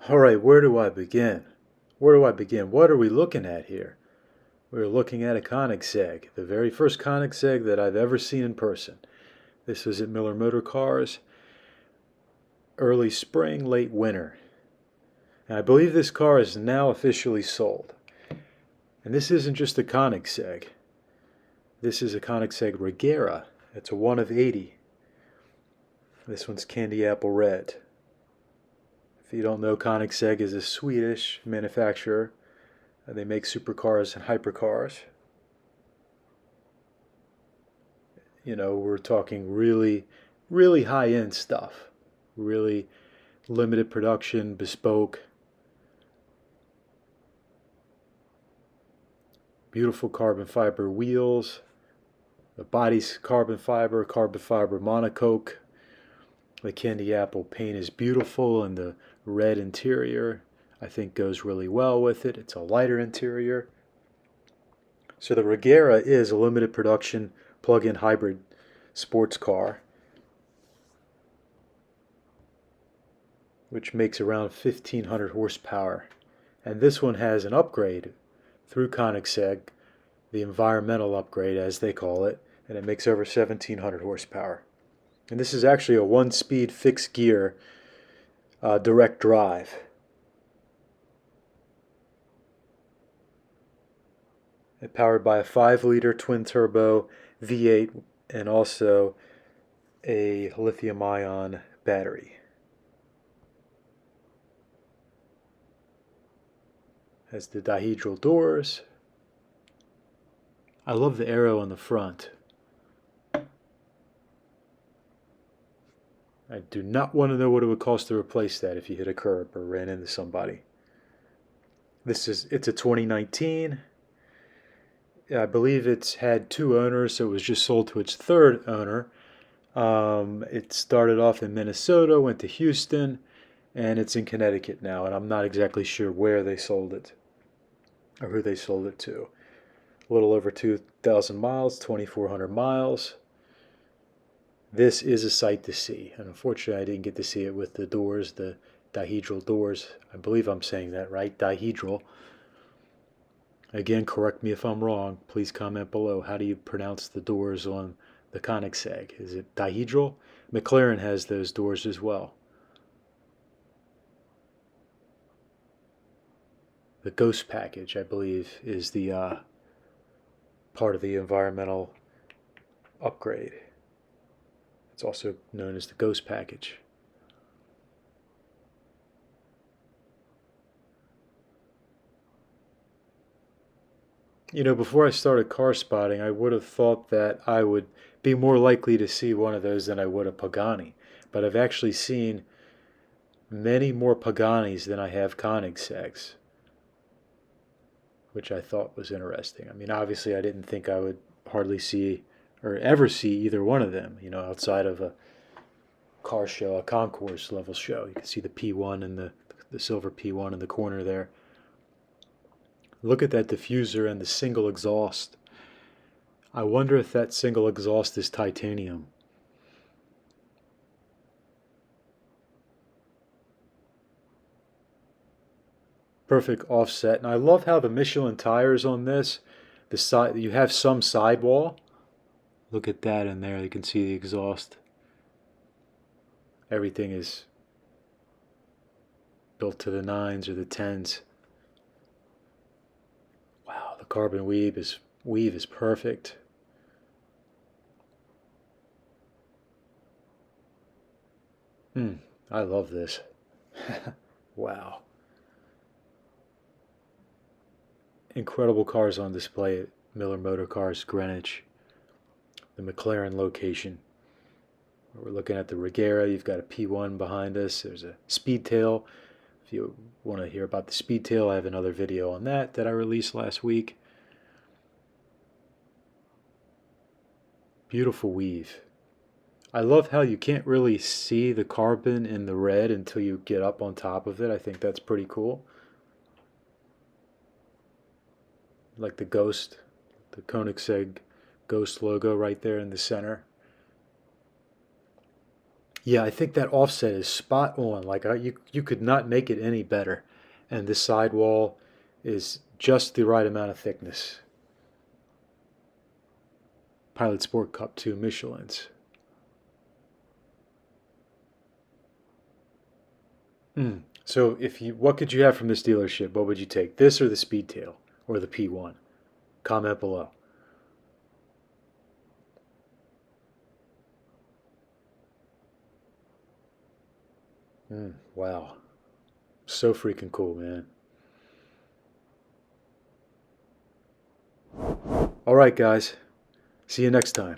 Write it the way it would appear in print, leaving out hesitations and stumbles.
All right, where do I begin? Where do I begin? What are we looking at here? We're looking at a Koenigsegg, the very first Koenigsegg that I've ever seen in person. This was at Miller Motorcars, early spring, late winter. And I believe this car is now officially sold. And this isn't just a Koenigsegg. This is a Koenigsegg Regera. It's a 1 of 80. This one's candy apple red. If you don't know, Koenigsegg is a Swedish manufacturer. They make supercars and hypercars. You know, we're talking really, really high-end stuff. Really limited production, bespoke. Beautiful carbon fiber wheels. The body's carbon fiber monocoque. The candy apple paint is beautiful, and the red interior I think goes really well with it. It's a lighter interior. So the Regera is a limited production plug-in hybrid sports car, which makes around 1,500 horsepower. And this one has an upgrade through Koenigsegg, the environmental upgrade as they call it, and it makes over 1,700 horsepower. And this is actually a 1-speed fixed gear direct drive. It's powered by a 5-liter twin-turbo V8 and also a lithium-ion battery. Has the dihedral doors. I love the arrow on the front. I do not want to know what it would cost to replace that if you hit a curb or ran into somebody. It's a 2019. I believe it's had 2 owners, so it was just sold to its 3rd owner. It started off in Minnesota, went to Houston, and it's in Connecticut now, and I'm not exactly sure where they sold it or who they sold it to. A little over 2,000 miles, 2,400 miles. This is a sight to see, and unfortunately I didn't get to see it with the doors, the dihedral doors. I believe I'm saying that right, dihedral. Again, correct me if I'm wrong. Please comment below. How do you pronounce the doors on the Koenigsegg? Is it dihedral? McLaren has those doors as well. The Ghost package, I believe, is the part of the environmental upgrade. It's also known as the Ghost package. You know, before I started car spotting, I would have thought that I would be more likely to see one of those than I would a Pagani. But I've actually seen many more Paganis than I have Koenigsegg's, which I thought was interesting. I mean, obviously I didn't think I would hardly see or ever see either one of them, you know, outside of a car show, a concourse level show. You can see the P1 and the silver P1 in the corner there. Look at that diffuser and the single exhaust. I wonder if that single exhaust is titanium. Perfect offset. And I love how the Michelin tires on this, the side, you have some sidewall. Look at that in there. You can see the exhaust. Everything is built to the 9s or the 10s. Wow, the carbon weave is perfect. I love this. Wow. Incredible cars on display at Miller Motorcars, Greenwich. The McLaren location. We're looking at the Regera. You've got a P1 behind us. There's a Speedtail. If you want to hear about the Speedtail, I have another video on that I released last week. Beautiful weave. I love how you can't really see the carbon in the red until you get up on top of it. I think that's pretty cool. Like the Ghost, the Koenigsegg Ghost logo right there in the center. Yeah, I think that offset is spot on. Like you could not make it any better. And this sidewall is just the right amount of thickness. Pilot Sport Cup 2 Michelin's. So what could you have from this dealership? What would you take? This or the Speedtail or the P1? Comment below. Wow. So freaking cool, man. All right, guys. See you next time.